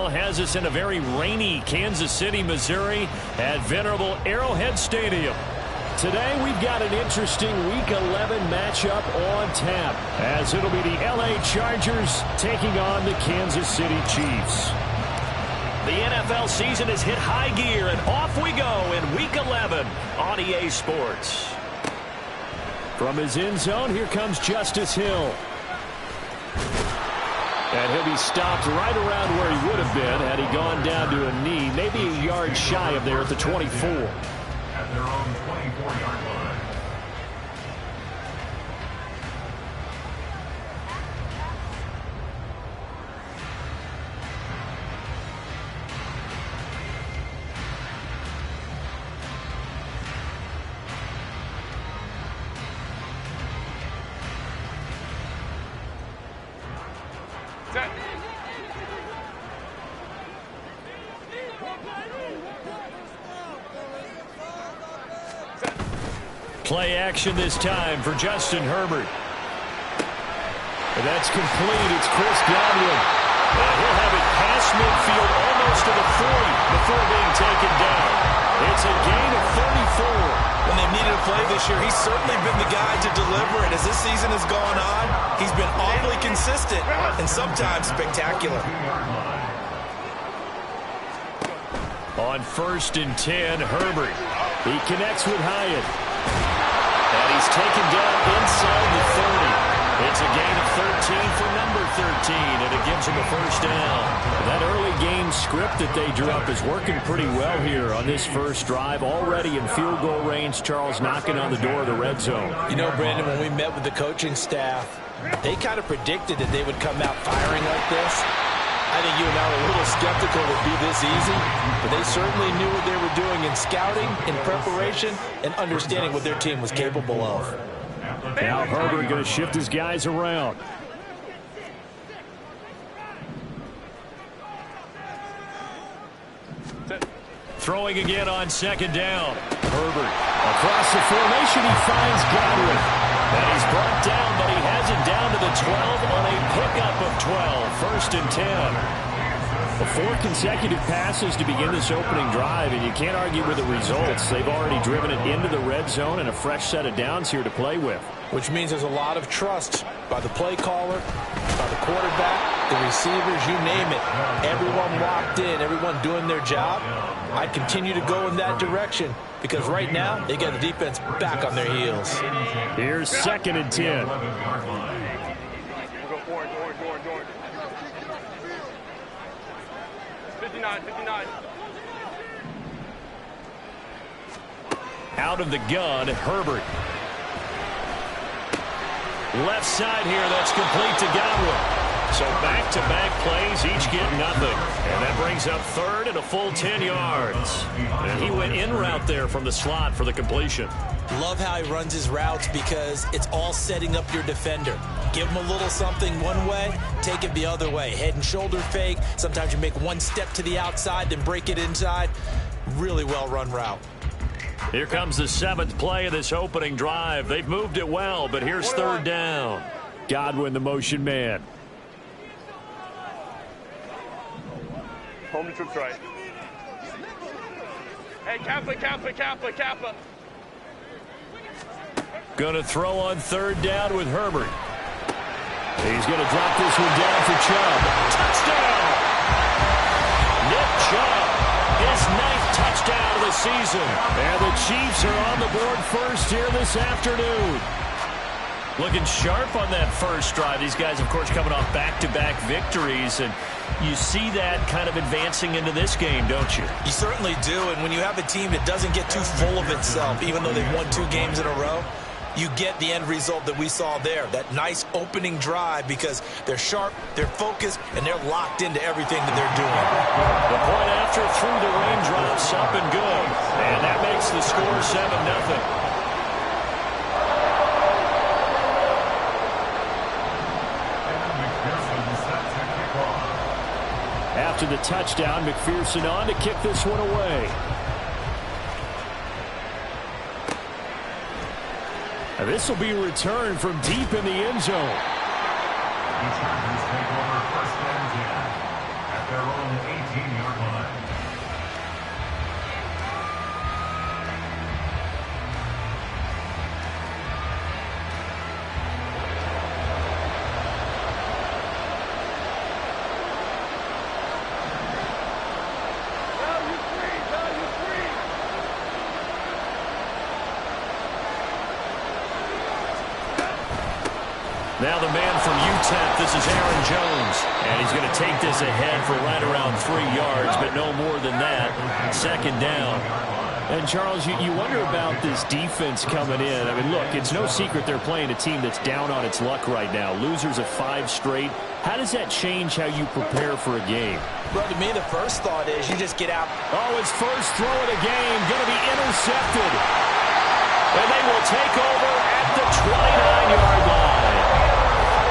NFL has us in a very rainy Kansas City, Missouri at venerable Arrowhead Stadium. Today we've got an interesting Week 11 matchup on tap, as it'll be the LA Chargers taking on the Kansas City Chiefs. The NFL season has hit high gear, and off we go in Week 11 on EA Sports. From his end zone, here comes Justice Hill. And he'll be stopped right around where he would have been had he gone down to a knee, maybe a yard shy of there at the 24. At their own 24-yard line. Play action this time for Justin Herbert. And that's complete. It's Chris Godwin. And he'll have it past midfield almost to the 40 before being taken down. It's a gain of 34. When they've needed a play this year, he's certainly been the guy to deliver it. As this season has gone on, he's been awfully consistent and sometimes spectacular. On 1st and 10, Herbert. He connects with Hyatt. And he's taken down inside the 30. It's a gain of 13 for number 13, and it gives him a first down. That early game script that they drew up is working pretty well here on this first drive. Already in field goal range, Charles knocking on the door of the red zone. You know, Brandon, when we met with the coaching staff, they kind of predicted that they would come out firing like this. I think you and I were a little skeptical it would be this easy, but they certainly knew what they were doing in scouting, in preparation, and understanding what their team was capable of. Now Herbert going to shift his guys around. Throwing again on 2nd down. Herbert across the formation. He finds Godwin. And he's brought down, but he has it down to the 12 on a pickup of 12. 1st and 10. 4 consecutive passes to begin this opening drive, and you can't argue with the results. They've already driven it into the red zone and a fresh set of downs here to play with. Which means there's a lot of trust by the play caller, by the quarterback, the receivers, you name it. Everyone locked in, everyone doing their job. I'd continue to go in that direction because right now they got the defense back on their heels. Here's 2nd and 10. Out of the gun, Herbert. Left side here, that's complete to Godwin. So back-to-back plays, each get nothing. And that brings up 3rd and a full 10 yards. And he went in route there from the slot for the completion. Love how he runs his routes because it's all setting up your defender. Give him a little something one way, take it the other way. Head and shoulder fake. Sometimes you make one step to the outside, then break it inside. Really well-run route. Here comes the 7th play of this opening drive. They've moved it well, but here's 3rd down. Godwin, the motion man. Home to trips right. Hey, Kappa. Gonna throw on 3rd down with Herbert. He's gonna drop this one down for Chubb. Touchdown! Nick Chubb, his 9th touchdown of the season. And the Chiefs are on the board first here this afternoon. Looking sharp on that first drive. These guys, of course, coming off back-to-back victories, and you see that kind of advancing into this game, don't you? You certainly do, and when you have a team that doesn't get too full of itself, even though they've won 2 games in a row, you get the end result that we saw there, that nice opening drive, because they're sharp, they're focused, and they're locked into everything that they're doing. The point after through the raindrops, up and good, and that makes the score 7-0. After the touchdown, McPherson on to kick this one away. And this will be returned from deep in the end zone. The Chargers take over 1st and 10 at their own 8. 19-yard line. Now the man from UTEP, this is Aaron Jones. And he's going to take this ahead for right around 3 yards, but no more than that. Second down. And, Charles, you wonder about this defense coming in. I mean, look, it's no secret they're playing a team that's down on its luck right now. Losers of 5 straight. How does that change how you prepare for a game? Well, to me, the first thought is you just get out. Oh, his first throw of the game going to be intercepted. And they will take over at the 29-yard line.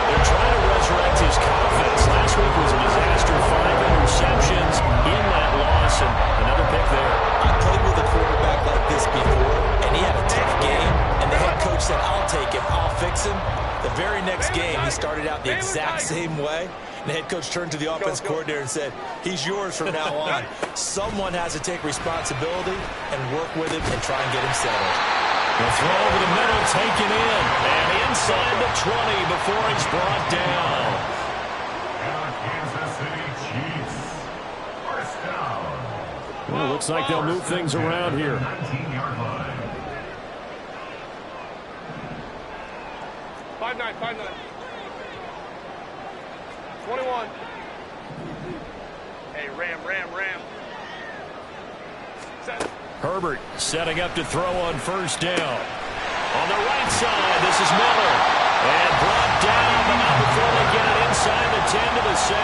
They're trying to resurrect his confidence. Last week was a disaster. 5 interceptions in that loss, and another pick there. I played with a quarterback like this before, and he had a tough game, and the head coach said, I'll take him, I'll fix him. The very next game, he started out the exact same way. And the head coach turned to the offense coordinator and said, he's yours from now on. Someone has to take responsibility and work with him and try and get him settled. The throw over the middle, taken in, and inside the 20 before he's brought down. Kansas City Chiefs. First down. Well, looks like they'll move things around here. 19-yard line. 5-9, 5-9. 21. Hey, Ram. Set. Herbert setting up to throw on first down. On the right side, this is Miller. And brought down, but not before they get it inside the 10 to the 7.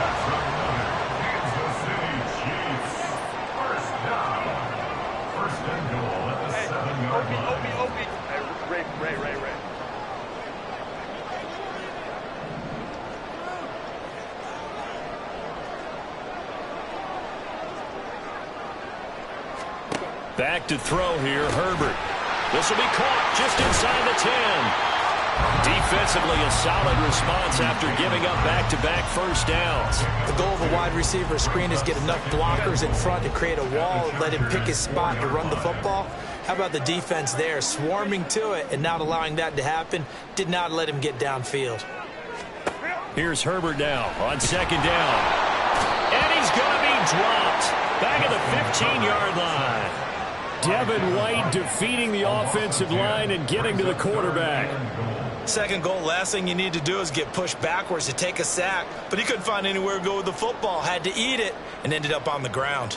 That's another Kansas City Chiefs. First down. First and goal at the 7-yard line. Opie. Hey, Ray. Back to throw here, Herbert. This will be caught just inside the 10. Defensively, a solid response after giving up back-to-back first downs. The goal of a wide receiver screen is get enough blockers in front to create a wall and let him pick his spot to run the football. How about the defense there, swarming to it and not allowing that to happen? Did not let him get downfield. Here's Herbert now on second down. And he's going to be dropped back at the 15-yard line. Devin White defeating the offensive line and getting to the quarterback. Second goal, last thing you need to do is get pushed backwards to take a sack. But he couldn't find anywhere to go with the football. Had to eat it and ended up on the ground.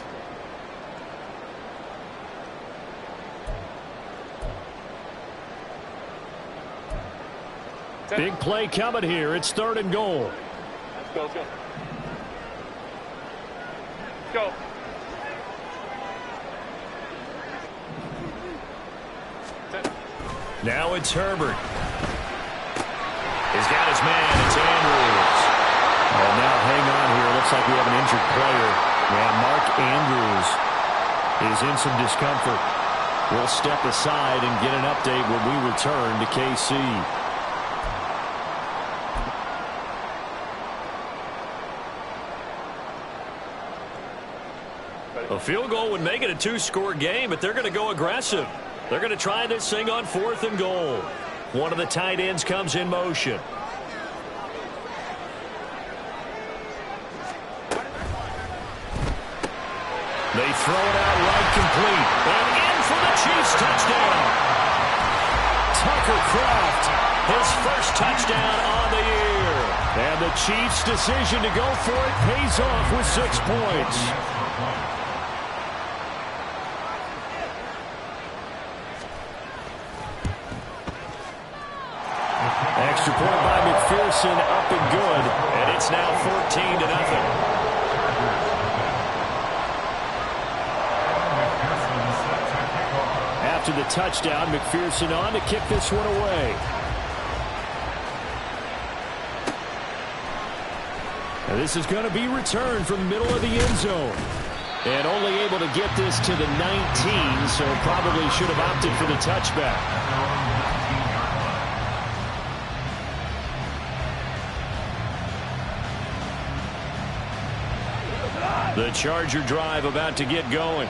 Big play coming here. It's third and goal. Let's go. Now it's Herbert. He's got his man. It's Andrews. And now hang on here. Looks like we have an injured player. And Mark Andrews is in some discomfort. We'll step aside and get an update when we return to KC. A field goal would make it a 2-score game, but they're going to go aggressive. They're going to try this thing on 4th and goal. One of the tight ends comes in motion. They throw it out right complete. And in for the Chiefs touchdown. Tucker Kraft, his first touchdown on the year. And the Chiefs' decision to go for it pays off with 6 points. Extra point by McPherson, up and good, and it's now 14-0. After the touchdown, McPherson on to kick this one away. Now this is going to be returned from the middle of the end zone. And only able to get this to the 19, so probably should have opted for the touchback. The Charger drive about to get going.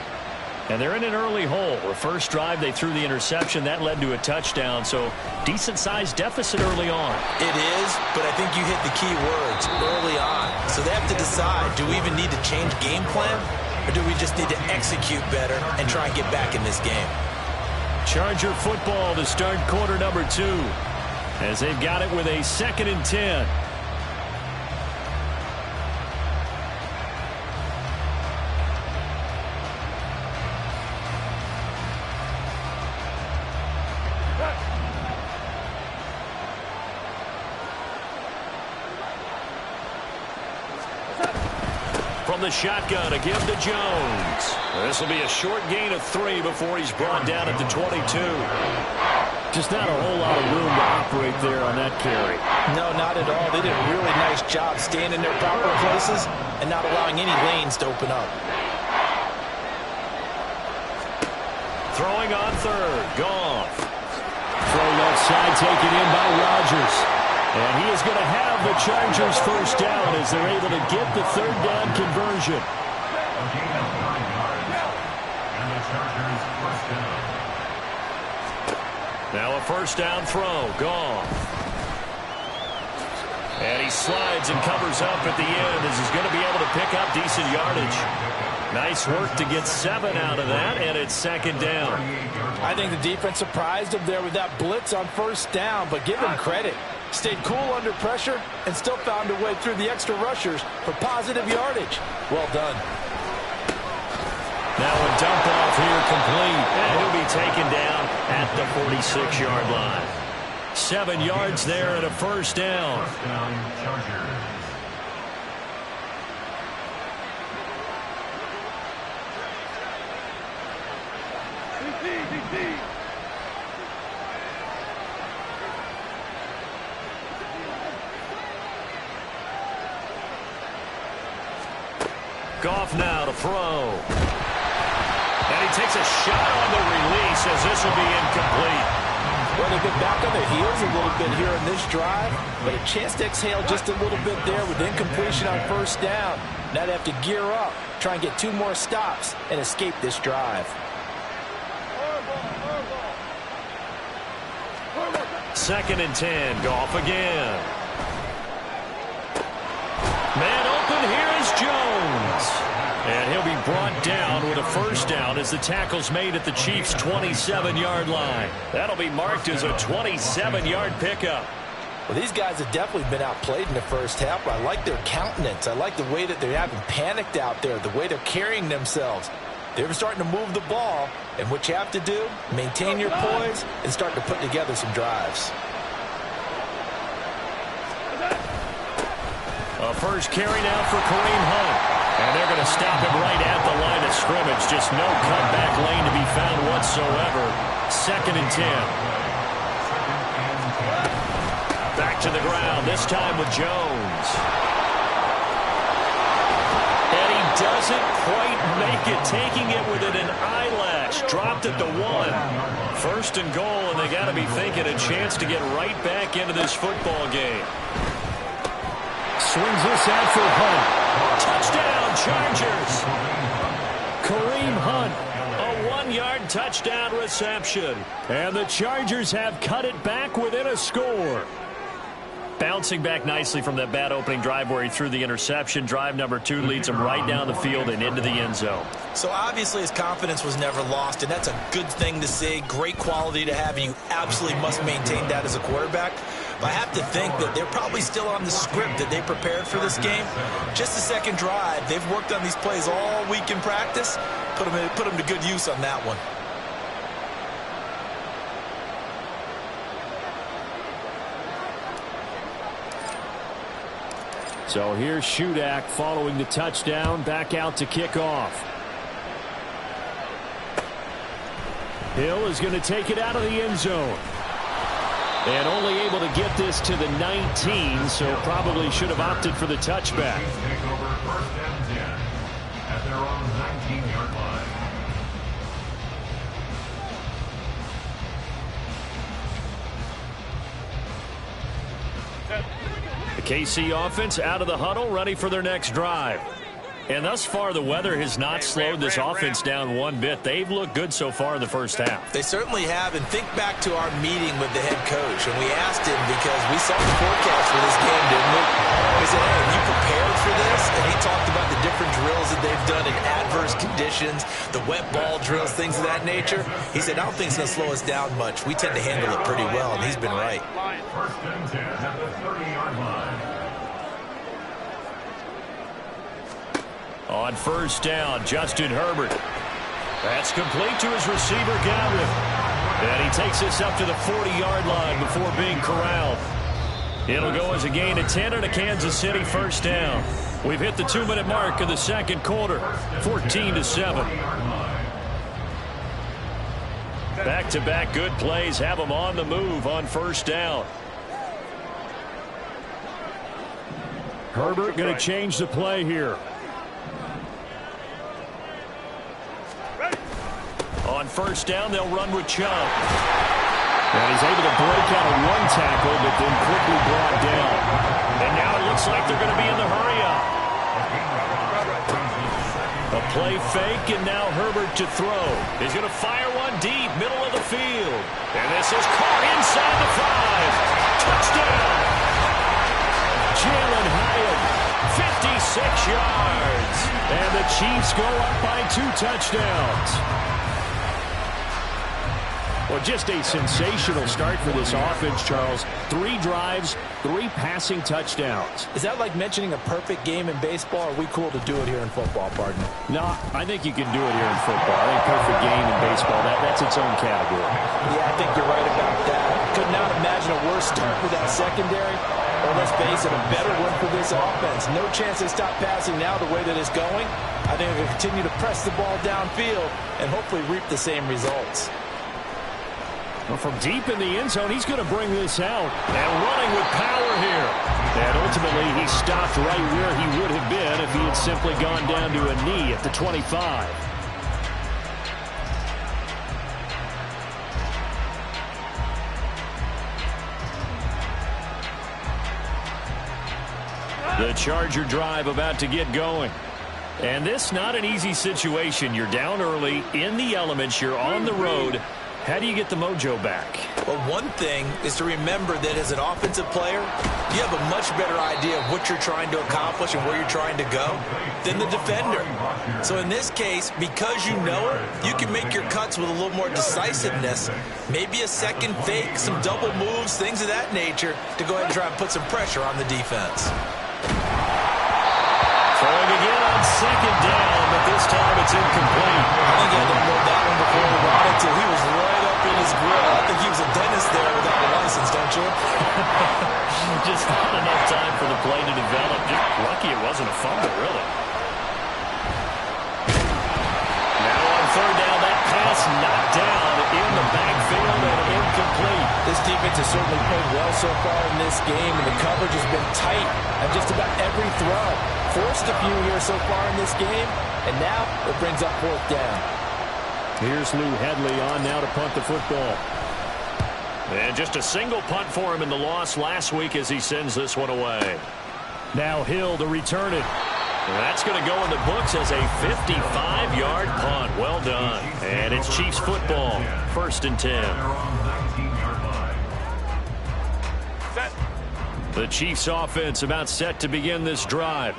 And they're in an early hole. The first drive, they threw the interception. That led to a touchdown, so decent-sized deficit early on. It is, but I think you hit the key words, early on. So they have to decide, do we even need to change game plan, or do we just need to execute better and try and get back in this game? Charger football to start quarter number 2, as they've got it with a 2nd and 10. From the shotgun, a give to Jones. This will be a short gain of 3 before he's brought down at the 22. Just not a whole lot of room to operate there on that carry. No, not at all. They did a really nice job staying in their proper places and not allowing any lanes to open up. Throwing on third, Goff. Throw left side taken in by Rodgers. And he is going to have the Chargers first down as they're able to get the third down conversion. A gain of 9 yards. And the Chargers first down. Now a first down throw, Goff. And he slides and covers up at the end as he's going to be able to pick up decent yardage. Nice work to get 7 out of that, and it's 2nd down. I think the defense surprised him there with that blitz on first down, but give him credit. Stayed cool under pressure and still found a way through the extra rushers for positive yardage. Well done. Now a dump off here complete, and he'll be taken down at the 46-yard line. 7 yards there and a first down. First down, Chargers. Goff now to throw. And he takes a shot on the release as this will be incomplete. Well, they've been back on their heels a little bit here in this drive, but a chance to exhale just a little bit there with incompletion on first down. Now they have to gear up, try and get 2 more stops, and escape this drive. 2nd and 10, Goff again. Man open, here is Jones. And he'll be brought down with a first down as the tackle's made at the Chiefs' 27-yard line. That'll be marked as a 27-yard pickup. Well, these guys have definitely been outplayed in the first half. I like their countenance. I like the way that they haven't panicked out there, the way they're carrying themselves. They're starting to move the ball, and what you have to do, maintain your poise and start to put together some drives. A first carry now for Kareem Hunt. And they're going to stop him right at the line of scrimmage. Just no cutback lane to be found whatsoever. 2nd and 10. Back to the ground, this time with Jones. And he doesn't quite make it, taking it within an eyelash. Dropped at the 1. 1st and goal, and they got to be thinking a chance to get right back into this football game. Swings this out for Hunt. Touchdown, Chargers. Kareem Hunt, a 1-yard touchdown reception. And the Chargers have cut it back within a score. Bouncing back nicely from that bad opening drive where he threw the interception. Drive number 2 leads him right down the field and into the end zone. So obviously his confidence was never lost, and that's a good thing to see. Great quality to have, and you absolutely must maintain that as a quarterback. But I have to think that they're probably still on the script that they prepared for this game. Just the second drive, they've worked on these plays all week in practice. Put them to good use on that one. So here's Shudak following the touchdown, back out to kick off. Hill is going to take it out of the end zone. And only able to get this to the 19, so probably should have opted for the touchback. Take over 1st and 10 at their own 19-yard line. The KC offense out of the huddle, ready for their next drive. And thus far, the weather has not slowed this offense down one bit. They've looked good so far in the first half. They certainly have. And think back to our meeting with the head coach. And we asked him, because we saw the forecast for this game, didn't we? We said, hey, have you prepared for this? And he talked about the different drills that they've done in adverse conditions, the wet ball drills, things of that nature. He said, I don't think it's going to slow us down much. We tend to handle it pretty well, and he's been right. First and 10 at the 30-yard line. On first down, Justin Herbert. That's complete to his receiver, Godwin. And he takes this up to the 40-yard line before being corralled. It'll go as a gain of 10 and a Kansas City first down. We've hit the 2-minute mark of the second quarter, 14-7. Back-to-back good plays have them on the move on first down. Herbert going to change the play here. On first down, they'll run with Chubb. And he's able to break out of one tackle, but then quickly brought down. And now it looks like they're going to be in the hurry-up. A play fake, and now Herbert to throw. He's going to fire one deep, middle of the field. And this is caught inside the 5. Touchdown! Jalen Hyatt, 56 yards. And the Chiefs go up by 2 touchdowns. Well, just a sensational start for this offense, Charles. 3 drives, 3 passing touchdowns. Is that like mentioning a perfect game in baseball? Or are we cool to do it here in football, partner? No, I think you can do it here in football. I think perfect game in baseball, that's its own category. Yeah, I think you're right about that. Could not imagine a worse start for that secondary. Or let's face it, a better one for this offense. No chance they stop passing now the way that it's going. I think they'll continue to press the ball downfield and hopefully reap the same results. Well, from deep in the end zone, he's going to bring this out. And running with power here. And ultimately, he stopped right where he would have been if he had simply gone down to a knee at the 25. The Charger drive about to get going. And this not an easy situation. You're down early, in the elements, you're on the road. How do you get the mojo back? Well, one thing is to remember that as an offensive player, you have a much better idea of what you're trying to accomplish and where you're trying to go than the defender. So in this case, because you know it, you can make your cuts with a little more decisiveness. Maybe a second fake, some double moves, things of that nature to go ahead and try and put some pressure on the defense. Throwing again on second down, but this time it's incomplete. I think he had to know that one before he wanted to. He was right up in his grill. I think he was a dentist there without a license, don't you? Just not enough time for the play to develop. Just lucky it wasn't a fumble, really. Now on third down, that pass knocked down in the backfield and incomplete. This defense has certainly played well so far in this game, and the coverage has been tight on just about every throw. Forced a few here so far in this game, and now it brings up fourth down. Here's Lou Hedley on now to punt the football. And just a single punt for him in the loss last week as he sends this one away. Now Hill to return it. And that's going to go in the books as a 55-yard punt. Well done. And it's Chiefs football. First and 10. Set. The Chiefs offense about set to begin this drive.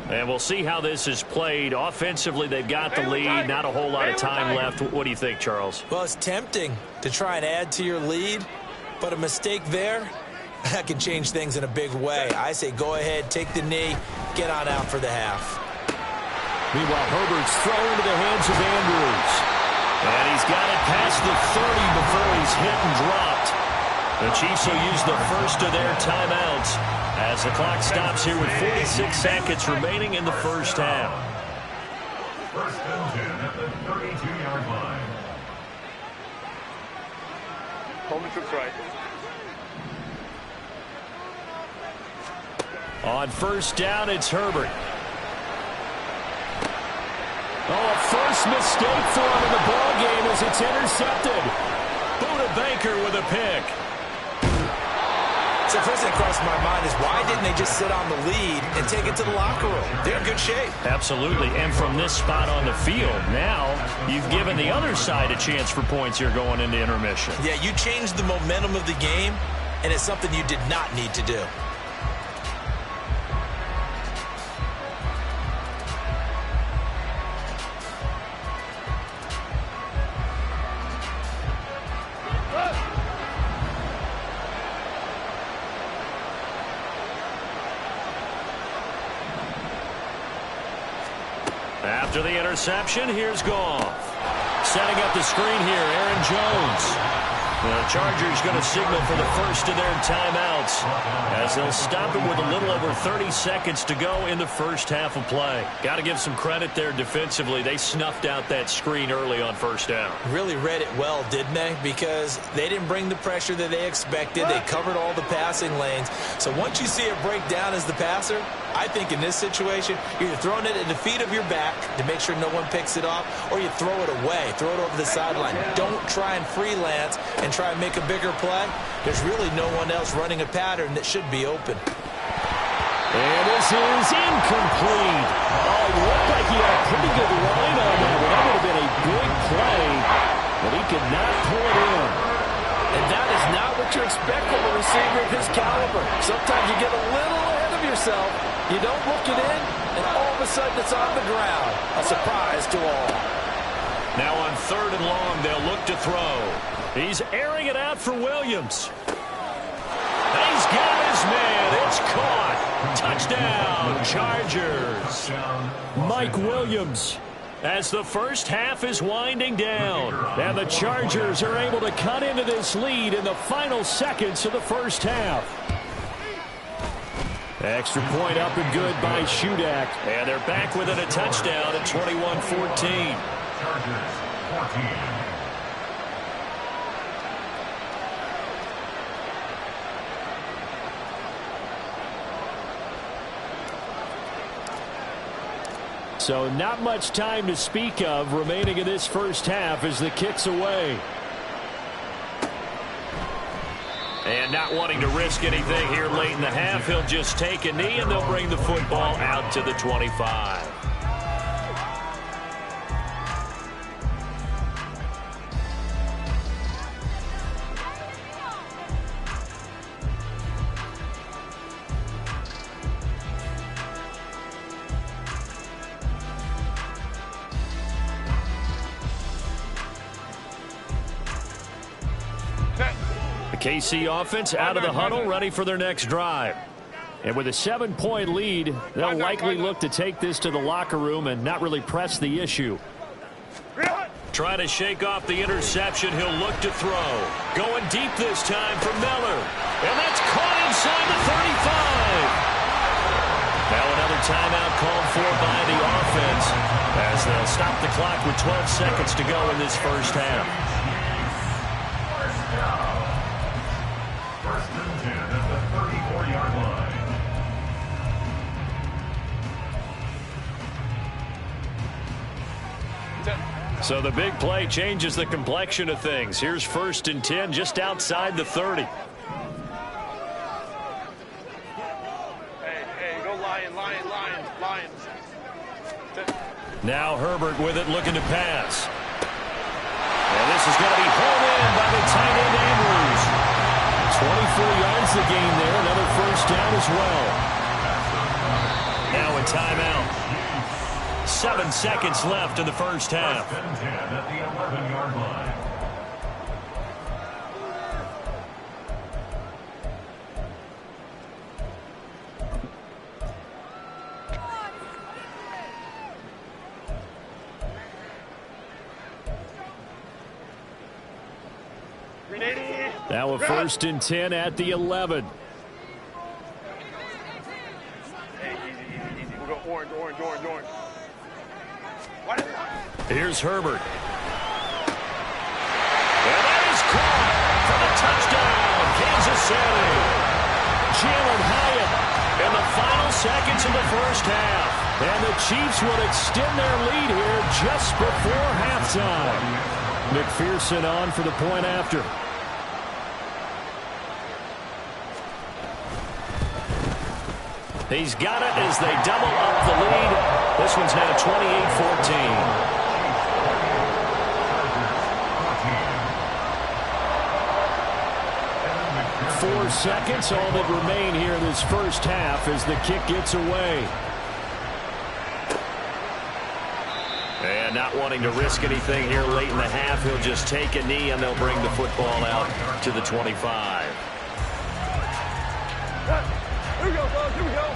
And we'll see how this is played. Offensively, they've got the lead. Not a whole lot of time left. What do you think, Charles? Well, it's tempting to try and add to your lead, but a mistake there, that can change things in a big way. I say go ahead, take the knee, get on out for the half. Meanwhile, Herbert's thrown to the hands of Andrews. And he's got it past the 30 before he's hit and dropped. The Chiefs will use the first of their timeouts as the clock stops here with 46 seconds remaining in the first half. First and 10 at the 32-yard line. Coleman to right. On first down, it's Herbert. Oh, a first mistake for him in the ball game as it's intercepted. Buda Baker with a pick. So first thing across my mind is why didn't they just sit on the lead and take it to the locker room? They're in good shape. Absolutely, and from this spot on the field, now you've given the other side a chance for points here going into intermission. Yeah, you changed the momentum of the game, and it's something you did not need to do. After the interception, here's Goff. Setting up the screen here, Aaron Jones. The Chargers going to signal for the first of their timeouts as they'll stop it with a little over 30 seconds to go in the first half of play. Got to give some credit there defensively. They snuffed out that screen early on first down. Really read it well, didn't they? Because they didn't bring the pressure that they expected. They covered all the passing lanes. So once you see it break down as the passer, I think in this situation, you're either throwing it at the feet of your back to make sure no one picks it off, or you throw it away, throw it over the sideline. Don't try and freelance and try and make a bigger play. There's really no one else running a pattern that should be open. And this is incomplete. Oh, it looked like he had a pretty good line on that one. That would have been a big play, but he could not pull it in. And that is not what you expect from a receiver of his caliber. Sometimes you get a little ahead of yourself. You don't look it in, and all of a sudden it's on the ground. A surprise to all. Now on 3rd and long, they'll look to throw. He's airing it out for Williams. He's got his man. It's caught. Touchdown, Chargers. Mike Williams. As the first half is winding down, and the Chargers are able to cut into this lead in the final seconds of the first half. Extra point up and good by Shudak. And they're back within a touchdown at 21-14. Chargers 14. So not much time to speak of remaining in this first half as the kick's away. And not wanting to risk anything here late in the half, he'll just take a knee and they'll bring the football out to the 25. KC offense out of the huddle, ready for their next drive. And with a 7-point lead, they'll likely look to take this to the locker room and not really press the issue. Trying to shake off the interception, he'll look to throw. Going deep this time for Miller. And that's caught inside the 35. Now another timeout called for by the offense as they'll stop the clock with 12 seconds to go in this first half. First and 10 at the 34-yard line. So the big play changes the complexion of things. Here's 1st and 10 just outside the 30. Hey, go Lions. Now Herbert with it, looking to pass. And this is going to be hauled in by the tight end Andrews. 24 yards the gain there. Another first down as well. Now a timeout. 7 seconds left in the first half. First and 10 at the 11-yard line. Now a 1st and 10 at the 11. Hey, easy. We'll go orange. Here's Herbert. And that is caught for the touchdown, Kansas City. Jalen Hyatt in the final seconds of the first half. And the Chiefs will extend their lead here just before halftime. McPherson on for the point after. He's got it as they double up the lead. This one's now 28-14. 4 seconds, all that remain here in this first half as the kick gets away. And not wanting to risk anything here late in the half, he'll just take a knee and they'll bring the football out to the 25. Here we go, boys. Here we go.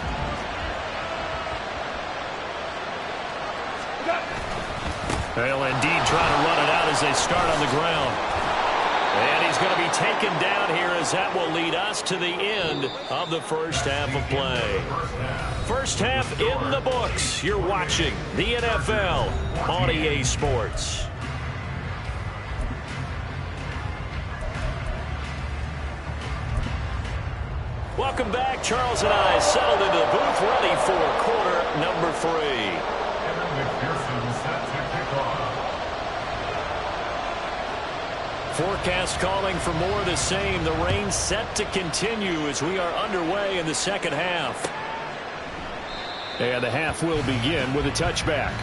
They'll indeed try to run it out as they start on the ground. And he's going to be taken down here as that will lead us to the end of the first half of play. First half in the books. You're watching the NFL on EA Sports. Welcome back. Charles and I settled into the booth, ready for quarter number 3. Evan McPherson set to kick off. Forecast calling for more of the same. The rain set to continue as we are underway in the second half. And the half will begin with a touchback.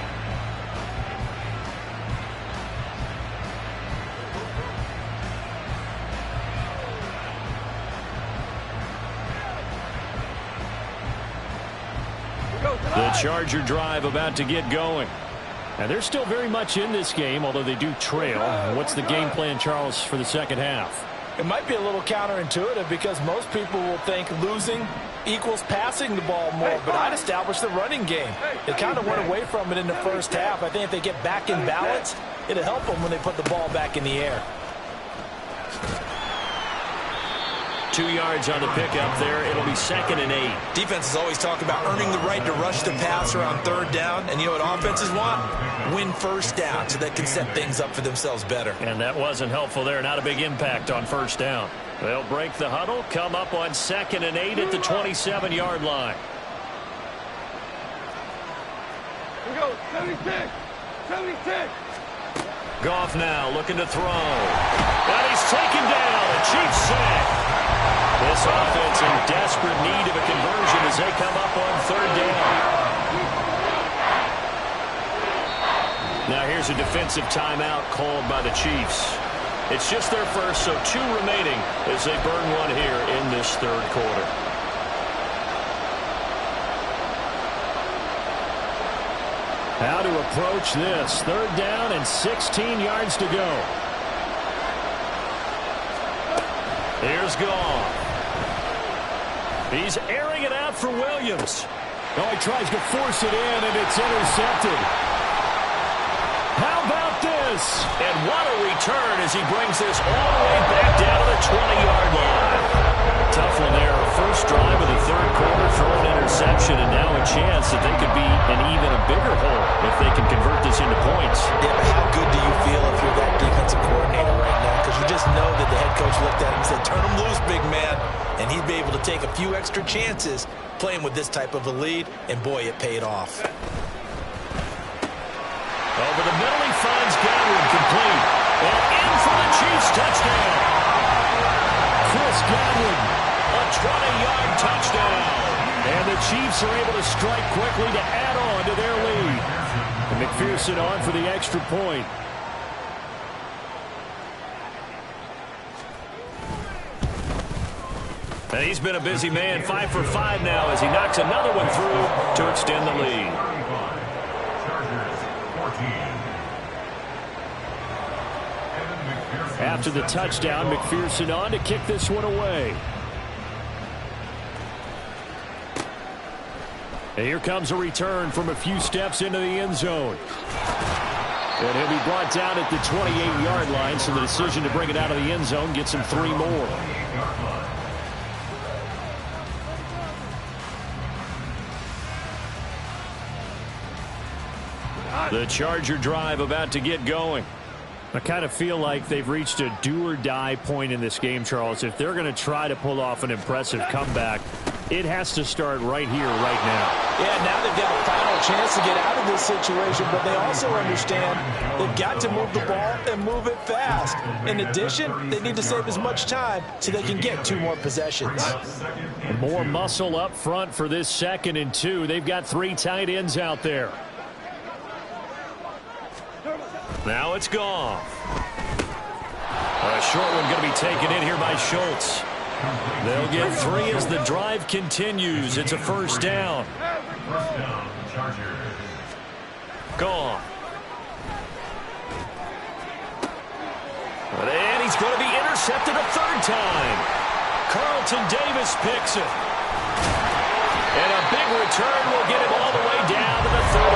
The Charger drive about to get going. And they're still very much in this game, although they do trail. What's the game plan, Charles, for the second half? It might be a little counterintuitive because most people will think losing equals passing the ball more, but I'd establish the running game. They kind of went away from it in the first half. I think if they get back in balance, it'll help them when they put the ball back in the air. 2 yards on the pickup there. It'll be 2nd and 8. Defenses always talk about earning the right to rush the passer on 3rd down. And you know what offenses want? Win first down so they can set things up for themselves better. And that wasn't helpful there. Not a big impact on 1st down. They'll break the huddle, come up on 2nd and 8 at the 27-yard line. Here we go. 76. 76. Goff now looking to throw. And he's taken down. A Chiefs sack. This offense in desperate need of a conversion as they come up on 3rd down. Now here's a defensive timeout called by the Chiefs. It's just their first, so 2 remaining as they burn one here in this 3rd quarter. How to approach this. 3rd down and 16 yards to go. Here's Goff. He's airing it out for Williams. Oh, he tries to force it in, and it's intercepted. How about this? And what a return as he brings this all the way back down to the 20-yard line. Tough one there. First drive of the 3rd quarter, throw an interception, and now a chance that they could be in even a bigger hole if they can convert this into points. Yeah, but how good do you feel if you're that defensive coordinator right now? Because you just know that the head coach looked at him and said, turn him loose, big man. And he'd be able to take a few extra chances playing with this type of a lead, and boy, it paid off. Over the middle, he finds Godwin complete. And in for the Chiefs touchdown. Chris Godwin, a 20-yard touchdown. And the Chiefs are able to strike quickly to add on to their lead. And McPherson on for the extra point. And he's been a busy man, 5 for 5 now as he knocks another one through to extend the lead. Chargers 14. After the touchdown, McPherson on to kick this one away. And here comes a return from a few steps into the end zone. And he'll be brought down at the 28-yard line, so the decision to bring it out of the end zone gets him 3 more. The Charger drive about to get going. I kind of feel like they've reached a do-or-die point in this game, Charles. If they're going to try to pull off an impressive comeback, it has to start right here, right now. Yeah, now they've got a final chance to get out of this situation, but they also understand they've got to move the ball and move it fast. In addition, they need to save as much time so they can get 2 more possessions. More muscle up front for this 2nd and 2. They've got 3 tight ends out there. Now it's Goff. A short one going to be taken in here by Schultz. They'll get 3 as the drive continues. It's a 1st down. First down, Chargers. Goff. And he's going to be intercepted a 3rd time. Carlton Davis picks it. And a big return will get him all the way down to the 35.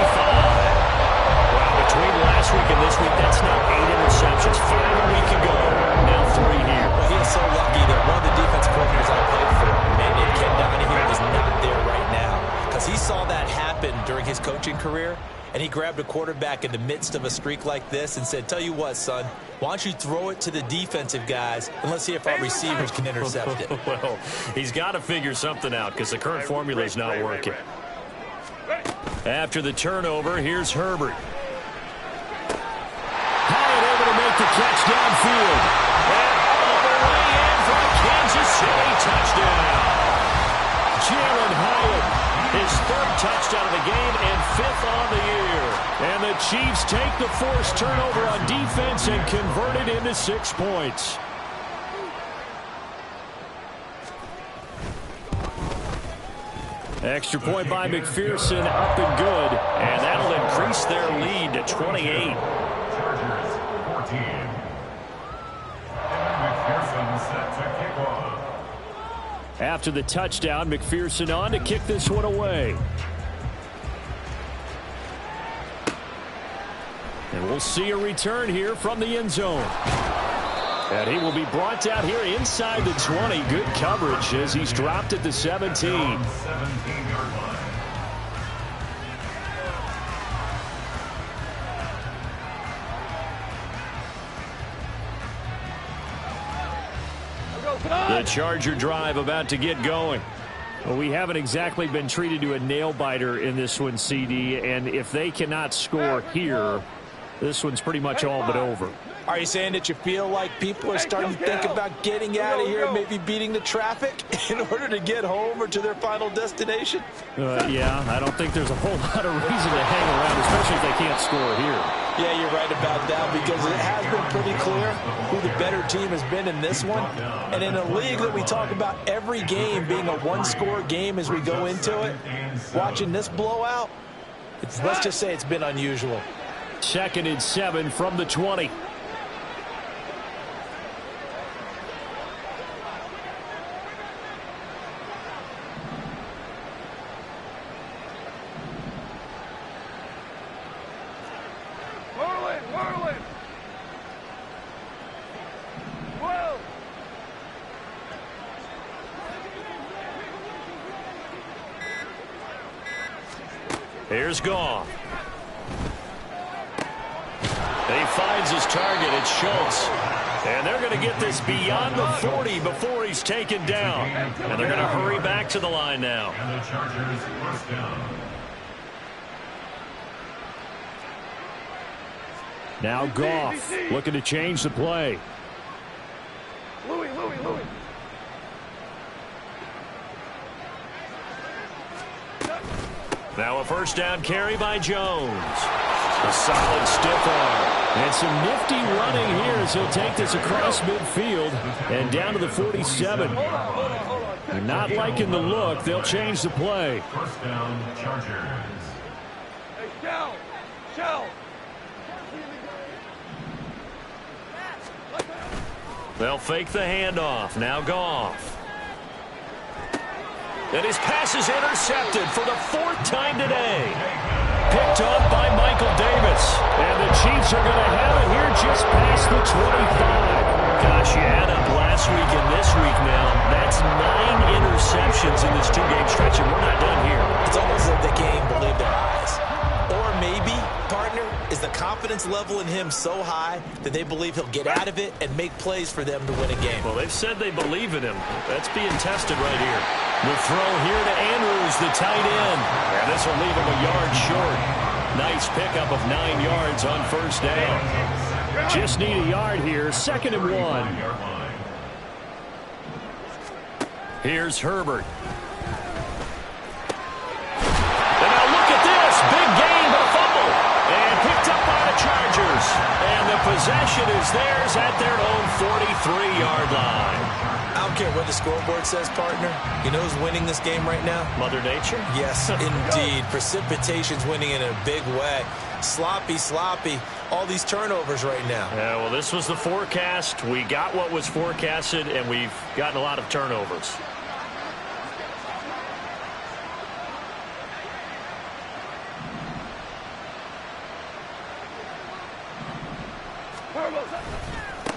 Well, between last week and this week, that's now 8 interceptions. 5 a week ago. Now 3 here. Well, he is so lucky that one of the defense coordinators I played for, Manny Ken Donahue, is not there right now. Because he saw that happen during his coaching career, and he grabbed a quarterback in the midst of a streak like this and said, tell you what, son, why don't you throw it to the defensive guys, and let's see if our receivers can intercept it. Well, he's got to figure something out because the current formula is not working. After the turnover, here's Herbert. Hyatt able to make the catch downfield. And all the way in for a Kansas City touchdown. Jalen Hyatt, his 3rd touchdown of the game and 5th on the year. And the Chiefs take the forced turnover on defense and convert it into 6 points. Extra point by McPherson, up and good. And that'll increase their lead to 28. Chargers 14. And McPherson set to kick off. After the touchdown, McPherson on to kick this one away. And we'll see a return here from the end zone. And he will be brought down here inside the 20. Good coverage as he's dropped at the 17. 17-yard line. The Charger drive about to get going. Well, we haven't exactly been treated to a nail-biter in this one, CD. And if they cannot score here, this one's pretty much all but over. Are you saying that you feel like people are starting to think about getting out of here, maybe beating the traffic in order to get home or to their final destination? Yeah, I don't think there's a whole lot of reason to hang around, especially if they can't score here. Yeah, you're right about that, because it has been pretty clear who the better team has been in this one. And in a league that we talk about every game being a one-score game as we go into it, watching this blowout, let's just say it's been unusual. 2nd and 7 from the 20. Marlin! Whoa! Here's Goff. He finds his target. It's Schultz. And they're going to get this beyond the 40 before he's taken down. And they're going to hurry back to the line now. And the Chargers first down. Now Goff looking to change the play. Louis. Now a first down carry by Jones. A solid stiff arm. And some nifty running here as he'll take this across midfield and down to the 47. They're not liking the look. They'll change the play. First down, Chargers. Hey, Shell! They'll fake the handoff. Now Goff. And his pass is intercepted for the 4th time today. Picked up by Michael Davis. And the Chiefs are going to have it here just past the 25. Gosh, you add up last week and this week now. That's 9 interceptions in this 2-game stretch, and we're not done here. It's almost like they can't believe their eyes. Or maybe, partner, is the confidence level in him so high that they believe he'll get out of it and make plays for them to win a game. Well, they've said they believe in him. That's being tested right here. The throw here to Andrews, the tight end. And this will leave him a yard short. Nice pickup of 9 yards on first down. Just need a yard here. 2nd and 1. Here's Herbert. And now look at this. Big gain, but a fumble. And picked up by the Chargers. And the possession is theirs at their own 43-yard line. I don't care what the scoreboard says, partner. You know who's winning this game right now? Mother Nature? Yes, indeed. Precipitation's winning in a big way. Sloppy. All these turnovers right now. Yeah, well, this was the forecast. We got what was forecasted, and we've gotten a lot of turnovers.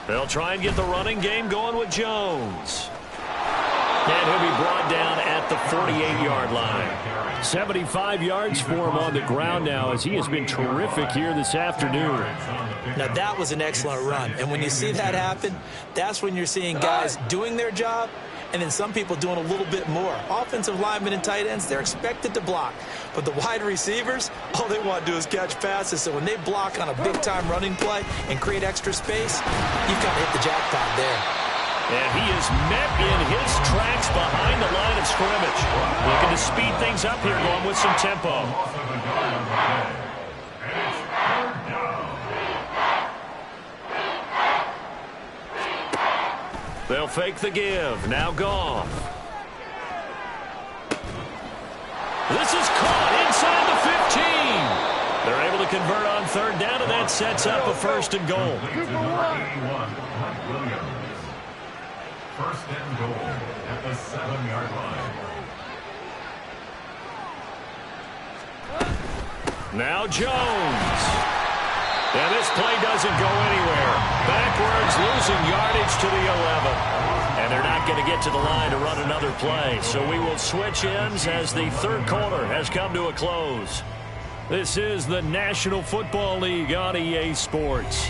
They'll try and get the running game going with Jones. And he'll be brought down at the 48-yard line. 75 yards for him on the ground now, as he has been terrific here this afternoon. Now, that was an excellent run. And when you see that happen, that's when you're seeing guys doing their job and then some people doing a little bit more. Offensive linemen and tight ends, they're expected to block. But the wide receivers, all they want to do is catch passes. So when they block on a big-time running play and create extra space, you've got to hit the jackpot there. And he is met in his tracks behind the line of scrimmage. Looking to speed things up here, going with some tempo. They'll fake the give. Now Goff. This is caught inside the 15. They're able to convert on 3rd down, and that sets up a 1st and goal. 1st and goal at the 7-yard line. Now Jones. And this play doesn't go anywhere. Backwards, losing yardage to the 11. And they're not going to get to the line to run another play. So we will switch ends as the 3rd quarter has come to a close. This is the National Football League on EA Sports.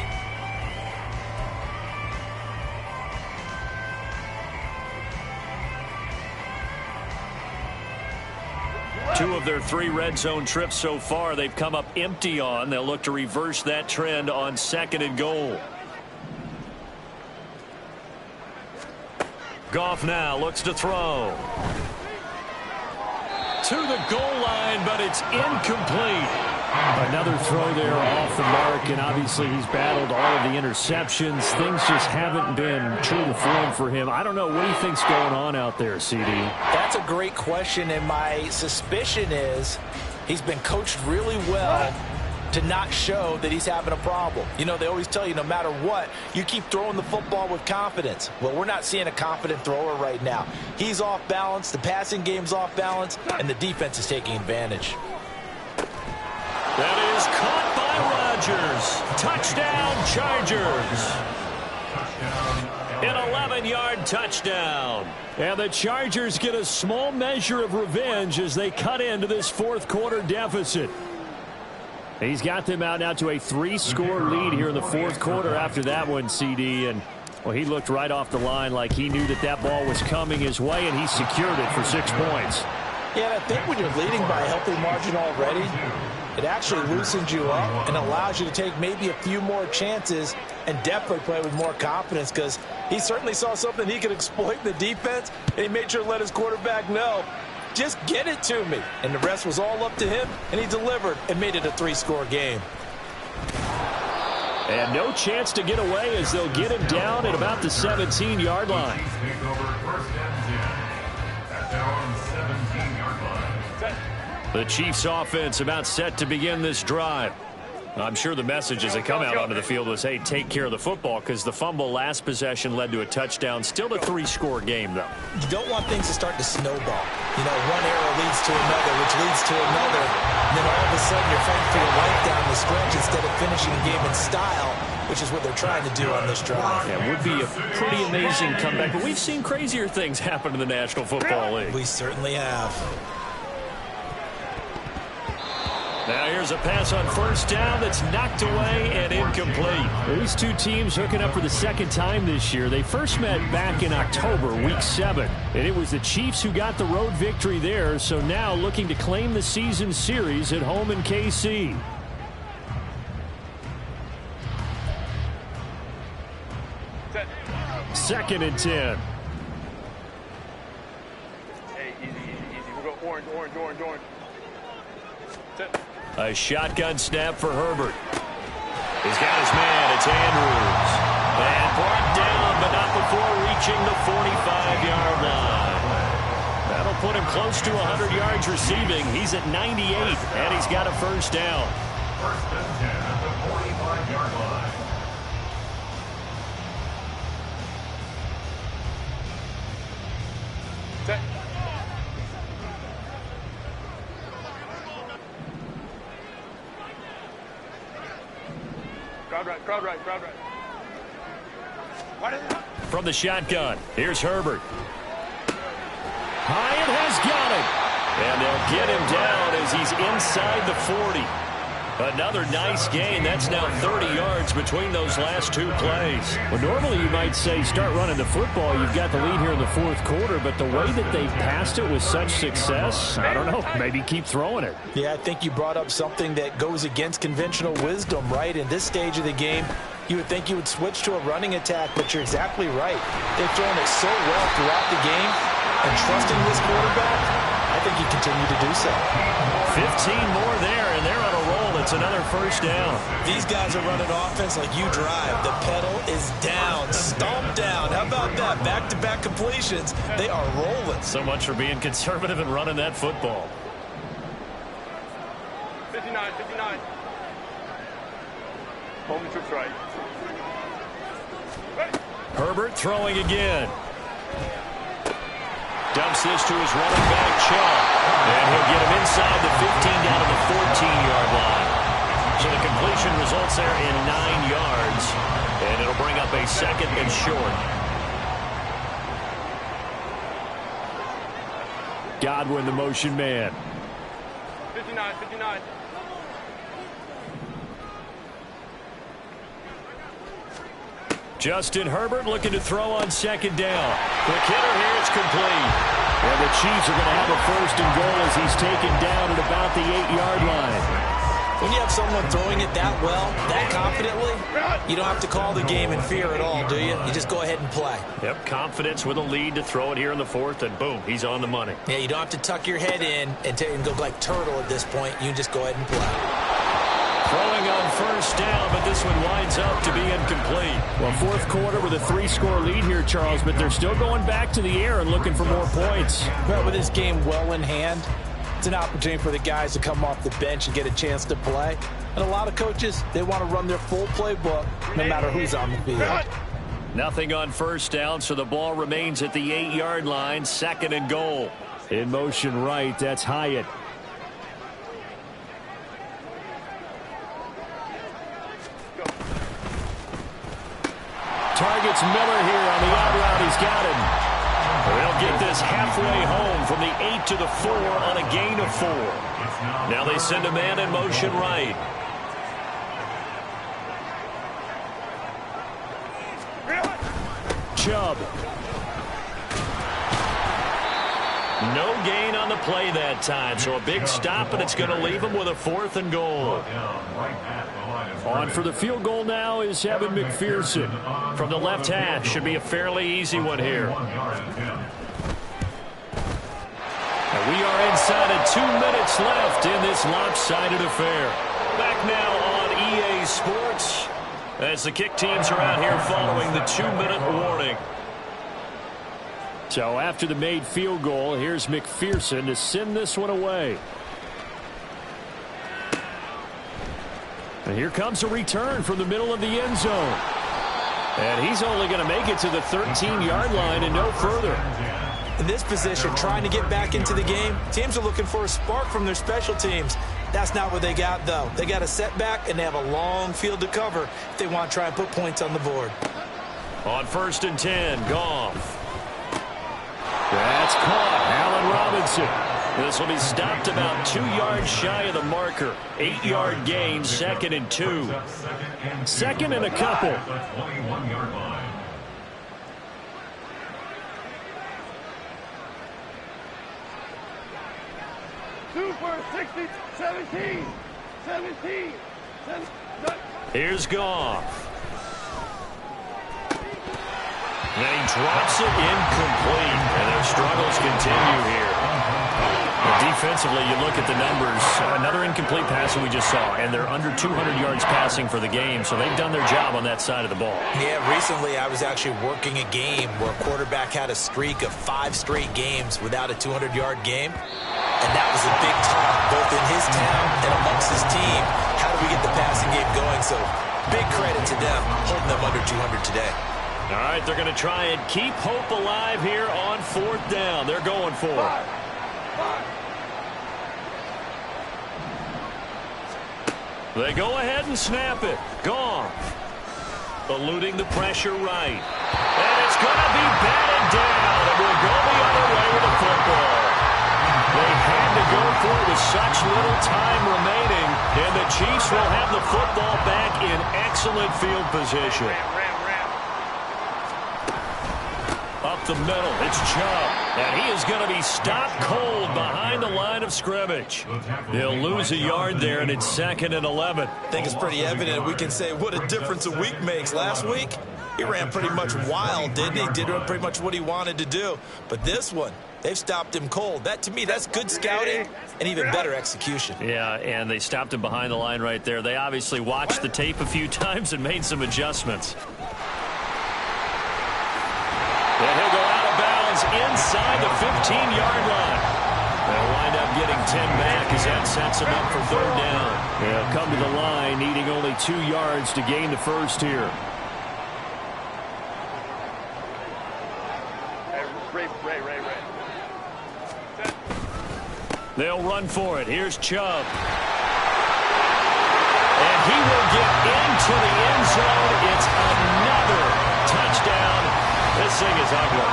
Two of their 3 red zone trips so far they've come up empty on. They'll look to reverse that trend on 2nd and goal. Goff now looks to throw. To the goal line, but it's incomplete. Another throw there off the mark, and obviously he's battled all of the interceptions. Things just haven't been true to form for him. I don't know. What do you think's going on out there, CD? That's a great question, and my suspicion is he's been coached really well to not show that he's having a problem. You know, they always tell you no matter what, you keep throwing the football with confidence. Well, we're not seeing a confident thrower right now. He's off balance, the passing game's off balance, and the defense is taking advantage. That is caught by Rodgers. Touchdown, Chargers. An 11-yard touchdown. And the Chargers get a small measure of revenge as they cut into this 4th quarter deficit. He's got them out now to a 3-score lead here in the 4th quarter after that one, CD. And, well, he looked right off the line like he knew that that ball was coming his way, and he secured it for 6 points. Yeah, and I think when you're leading by a healthy margin already, it actually loosens you up and allows you to take maybe a few more chances and definitely play with more confidence, because he certainly saw something he could exploit in the defense, and he made sure to let his quarterback know, just get it to me. And the rest was all up to him, and he delivered and made it a 3-score game. And no chance to get away as they'll get him down at about the 17-yard line. The Chiefs offense about set to begin this drive. I'm sure the message as they come out onto the field was, hey, take care of the football, because the fumble last possession led to a touchdown. Still a 3-score game, though. You don't want things to start to snowball. You know, one arrow leads to another, which leads to another. And then all of a sudden you're fighting for your life down the stretch instead of finishing the game in style, which is what they're trying to do on this drive. Yeah, it would be a pretty amazing comeback, but we've seen crazier things happen in the National Football League. We certainly have. Now here's a pass on first down that's knocked away and incomplete. These two teams hooking up for the second time this year. They first met back in October, week 7. And it was the Chiefs who got the road victory there, so now looking to claim the season series at home in KC. Second and 10. Hey, easy. We'll go orange. A shotgun snap for Herbert. He's got his man. It's Andrews. And brought down, but not before reaching the 45-yard line. That'll put him close to 100 yards receiving. He's at 98, and he's got a first down. First and 10 at the 45-yard line. Set. Crowd right. From the shotgun, here's Herbert. Hyatt has got it. And they'll get him down as he's inside the 40. Another nice gain. That's now 30 yards between those last two plays. Well, normally you might say start running the football. You've got the lead here in the fourth quarter, but the way that they've passed it with such success, I don't know, maybe keep throwing it. Yeah, I think you brought up something that goes against conventional wisdom, right? In this stage of the game, you would think you would switch to a running attack, but you're exactly right. They've thrown it so well throughout the game, and trusting this quarterback, I think he continued to do so. 15 more there, and they're on a roll. It's another first down. These guys are running offense like you drive. The pedal is down, stomped down. How about that? Back-to-back completions. They are rolling. So much for being conservative and running that football. 59. Home troops right. Herbert throwing again. Dumps this to his running back, Chubb. And he'll get him inside the 15 down to the 14-yard line. So the completion results there in 9 yards. And it'll bring up a second and short. Godwin, the motion man. 59. Justin Herbert looking to throw on second down. Quick hitter here, it's complete. And the Chiefs are going to have a first and goal as he's taken down at about the 8-yard line. When you have someone throwing it that well, that confidently, you don't have to call the game in fear at all, do you? You just go ahead and play. Yep, confidence with a lead to throw it here in the fourth, and boom, he's on the money. Yeah, you don't have to tuck your head in and go like turtle at this point. You just go ahead and play. Throwing on first down, but this one winds up to be incomplete. Well, fourth quarter with a 3-score lead here, Charles, but they're still going back to the air and looking for more points. Well, with this game well in hand, it's an opportunity for the guys to come off the bench and get a chance to play. And a lot of coaches, they want to run their full playbook no matter who's on the field. Nothing on first down, so the ball remains at the 8-yard line, second and goal. In motion right, that's Hyatt. Targets Miller here on the out route. He's got him. They'll get this halfway home from the 8 to the 4 on a gain of 4. Now they send a man in motion right. Chubb. No gain on the play that time, so a big stop, and it's going to leave him with a fourth and goal. On for the field goal now is Evan McPherson from the left hash. Should be a fairly easy one here. And we are inside of 2 minutes left in this lopsided affair. Back now on EA Sports as the kick teams are out here following the 2-minute warning. So after the made field goal, here's McPherson to send this one away. And here comes a return from the middle of the end zone. And he's only going to make it to the 13-yard line and no further. In this position, trying to get back into the game, teams are looking for a spark from their special teams. That's not what they got, though. They got a setback, and they have a long field to cover if they want to try and put points on the board. On 1st and 10, Goff. That's caught. Allen Robinson. This will be stopped about 2 yards shy of the marker. 8-yard gain, 2nd and 2. Second and a couple. The 21-yard line. Super 60, 17, 17, 17. Here's Goff. And he drops it incomplete. And their struggles continue here. Defensively, you look at the numbers. Another incomplete pass that we just saw, and they're under 200 yards passing for the game, so they've done their job on that side of the ball. Yeah, recently I was actually working a game where a quarterback had a streak of 5 straight games without a 200-yard game, and that was a big talk both in his town and amongst his team. How do we get the passing game going? So big credit to them holding them under 200 today. All right, they're going to try and keep hope alive here on 4th down. They're going for it. They go ahead and snap it. Goff. Eluding the pressure right. And it's going to be batted down. And we'll go the other way with the football. They had to go for it with such little time remaining. And the Chiefs will have the football back in excellent field position. Up the middle, it's Chubb. And he is going to be stopped cold behind the line of scrimmage. They'll lose a yard there, and it's 2nd and 11. I think it's pretty evident. We can say what a difference a week makes. Last week, he ran pretty much wild, didn't he? Did pretty much what he wanted to do. But this one, they've stopped him cold. That, to me, that's good scouting and even better execution. Yeah, and they stopped him behind the line right there. They obviously watched the tape a few times and made some adjustments. And he'll go out of bounds inside the 15-yard line. They'll wind up getting 10 back as that sets him up for 3rd down. They'll come to the line needing only 2 yards to gain the first here. Ray. They'll run for it. Here's Chubb. And he will get into the end zone. It's another touchdown. This thing is ugly.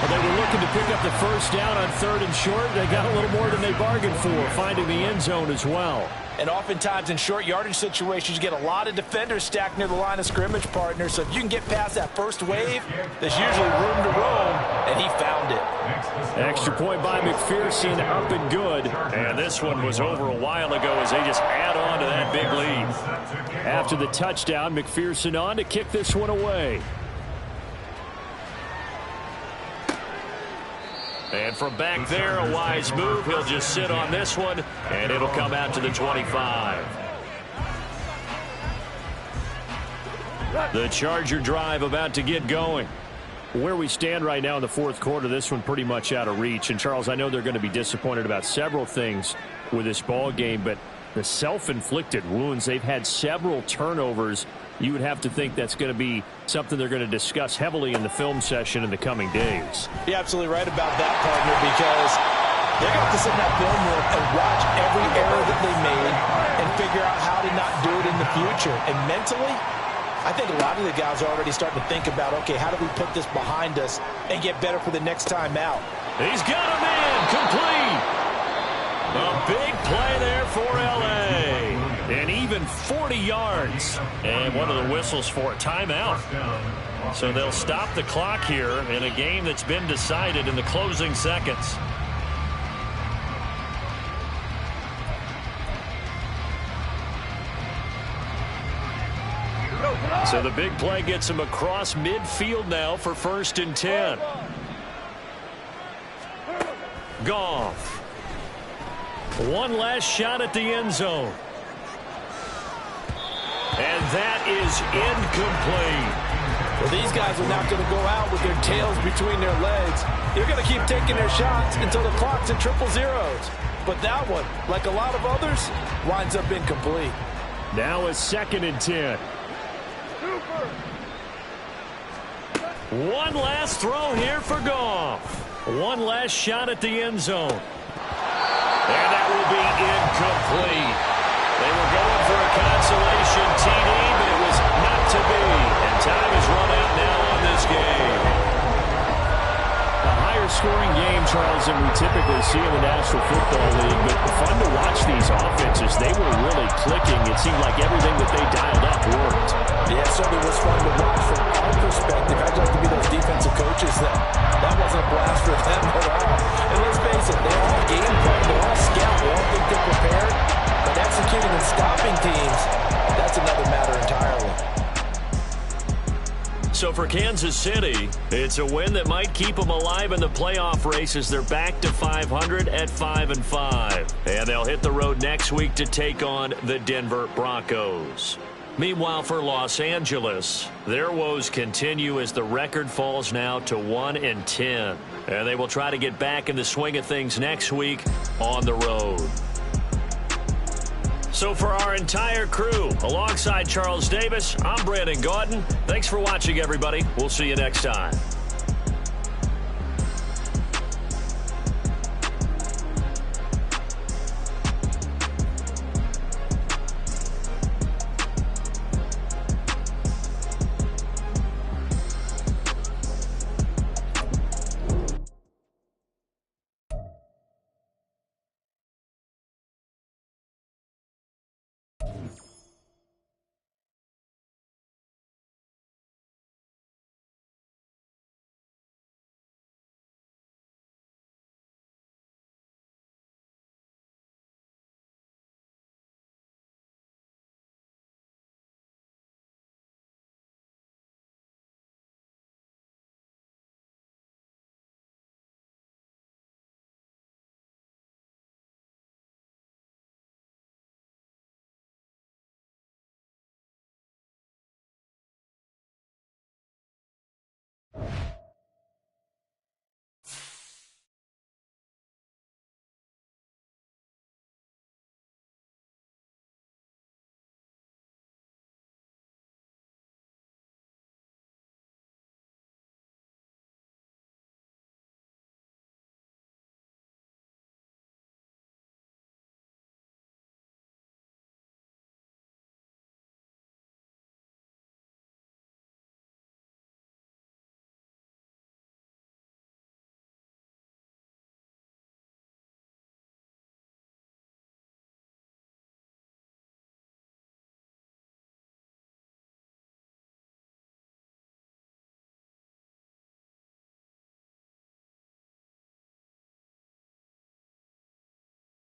Well, they were looking to pick up the first down on 3rd and short. They got a little more than they bargained for, finding the end zone as well. And oftentimes in short yardage situations, you get a lot of defenders stacked near the line of scrimmage, partner. So if you can get past that first wave, there's usually room to roam, and he found it. Extra point by McPherson, up and good. And this one was over a while ago as they just add on to that big lead. After the touchdown, McPherson on to kick this one away. And from back there, a wise move. He'll just sit on this one, and it'll come out to the 25. The Charger drive about to get going. Where we stand right now in the 4th quarter, this one pretty much out of reach. And, Charles, I know they're going to be disappointed about several things with this ball game, but the self-inflicted wounds, they've had several turnovers. You would have to think that's going to be something they're going to discuss heavily in the film session in the coming days. You're absolutely right about that, partner, because they're going to have to sit in that film room and watch every error that they made and figure out how to not do it in the future. And mentally, I think a lot of the guys are already starting to think about, okay, how do we put this behind us and get better for the next time out? He's got a man complete. A big play there for L.A. And even 40 yards. And one of the whistles for a timeout. So they'll stop the clock here in a game that's been decided in the closing seconds. So the big play gets him across midfield now for 1st and 10. Goff. One last shot at the end zone. And that is incomplete. Well, these guys are not going to go out with their tails between their legs. They're going to keep taking their shots until the clock's at 000. But that one, like a lot of others, winds up incomplete. Now a 2nd and 10. One last throw here for Goff. One last shot at the end zone. And that will be incomplete. They were going for a consolation TD, but it was not to be. And time is run out now on this game. A higher lower-scoring game, Charles, than we typically see in the National Football League, but fun to watch these offenses. They were really clicking. It seemed like everything that they dialed up worked. Yeah, it certainly was fun to watch from our perspective. I'd like to be those defensive coaches that wasn't a blast for them at all. And let's face it, they all game plan, they all scout, they all think they're prepared, but executing and stopping teams, that's another matter entirely. So for Kansas City, it's a win that might keep them alive in the playoff race as they're back to 500 at 5-5. And they'll hit the road next week to take on the Denver Broncos. Meanwhile, for Los Angeles, their woes continue as the record falls now to 1-10. And they will try to get back in the swing of things next week on the road. So for our entire crew, alongside Charles Davis, I'm Brandon Gaudin. Thanks for watching, everybody. We'll see you next time.